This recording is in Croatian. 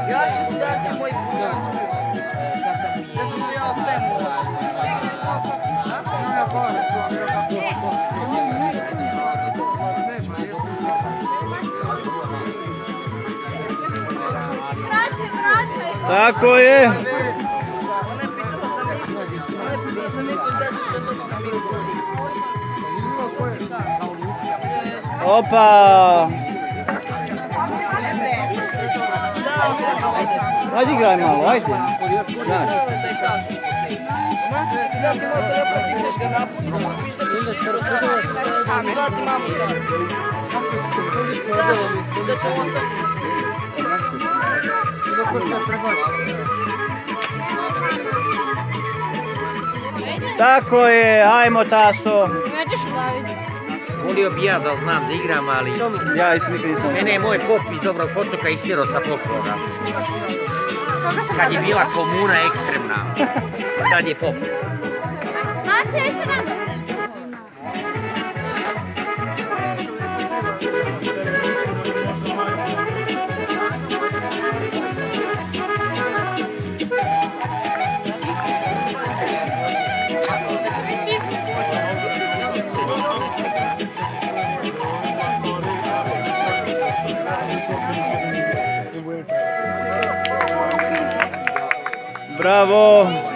Ja ću ti dati moj punačku. Zato što ja ostajem u Tako je. Ona je pitala za Miku i da ćeš ostati na Miku. To ti kažu. Opa. Ajde igraj malo, ajde. Sad ću sada da je kažem. Momku će ti dati moj telefon, ti ćeš ga napuniti, napisati šifru, zvati mamu i dati. Kažeš da će ostati. Tako je, ajmo Taso. Volio bi ja da znam da igram, ali Ja isto nikad nisam. mene je moj pop iz Dobrog Potoka istjerao sa poploga. Kad je bila komuna ekstremna, sad je pop. Bravo.